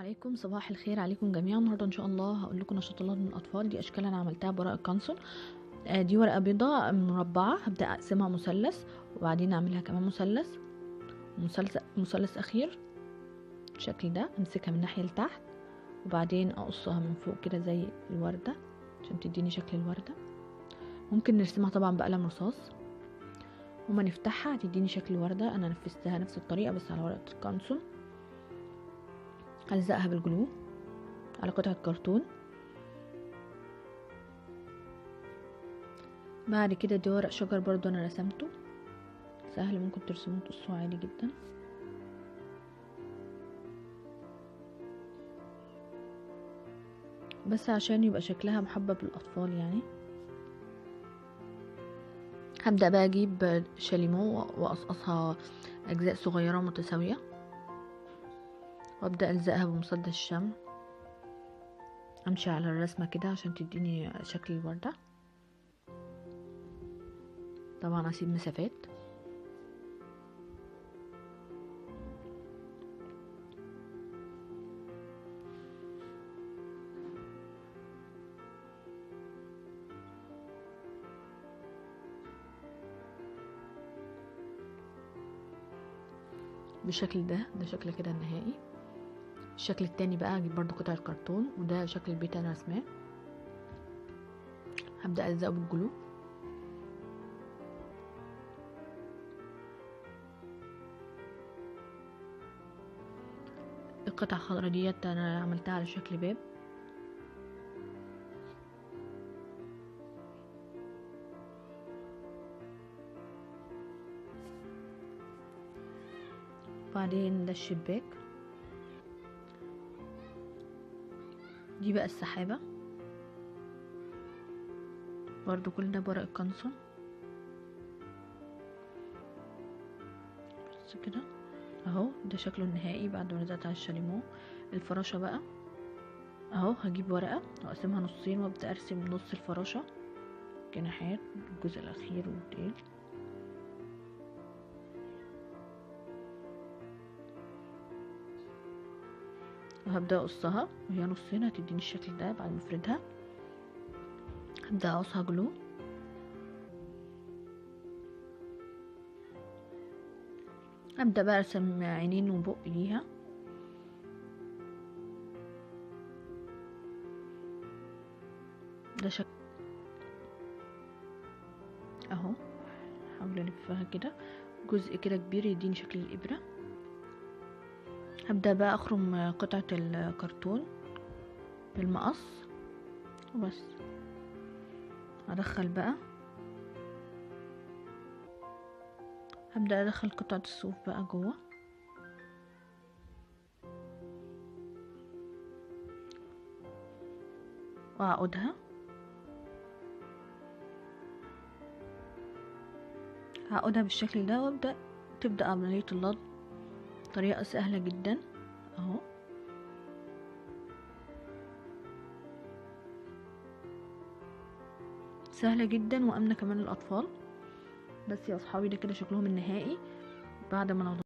عليكم، صباح الخير عليكم جميعا. النهارده ان شاء الله هقول لكم نشاط الله للاطفال. دي اشكال انا عملتها بورق القنصل. دي ورقه بيضاء مربعه، هبدا اقسمها مثلث وبعدين اعملها كمان مثلث اخير بالشكل ده. امسكها من الناحيه لتحت وبعدين اقصها من فوق كده زي الورده عشان تديني شكل الورده. ممكن نرسمها طبعا بقلم رصاص وما نفتحها هتديني شكل الورده. انا نفذتها نفس الطريقه بس على ورقه القنصل. هلزقها بالجلو على قطعة كرتون. بعد كده دي ورق شجر برضو انا رسمته سهل، ممكن ترسموه تقصوه عادي جدا. بس عشان يبقى شكلها محبب للاطفال يعني. هبدأ بقى اجيب شاليمو واقصقصها اجزاء صغيرة متساوية وابدأ الزقها بمسدس الشمع. امشي على الرسمة كده عشان تديني شكل الوردة. طبعا اسيب مسافات. بالشكل ده شكل كده النهائي. الشكل التاني بقى اجيب برضو قطعة كرتون وده شكل البيت انا رسماه. هبدأ الزقه بالجلو. القطعة الخضراء ديت انا عملتها على شكل باب. بعدين ده الشباك. دي بقى السحابة برضو كل ده بورق القنصل بس كده اهو. ده شكله النهائي بعد ما لزقت على الشاليمو. الفراشة بقى اهو، هجيب ورقة واقسمها نصين وابدأ ارسم نص الفراشة جناحات الجزء الاخير والديل. وهبدأ اقصها وهي نصين هتديني الشكل ده. بعد ما افردها هبدأ اقصها جلو. هبدأ بقى ارسم عينين وبق ليها. ده شكل اهو. هحاول الفها كده جزء كده كبير يديني شكل الابرة. هبدأ بقى اخرم قطعة الكرتون بالمقص وبس. ادخل بقى هبدأ ادخل قطعة الصوف بقى جوه واعقدها. هعقدها بالشكل ده وابدأ تبدأ عملية اللضم. طريقة سهلة جدا اهو. سهلة جدا وامنة كمان للاطفال. بس يا اصحابي ده كده شكلهم النهائي بعد ما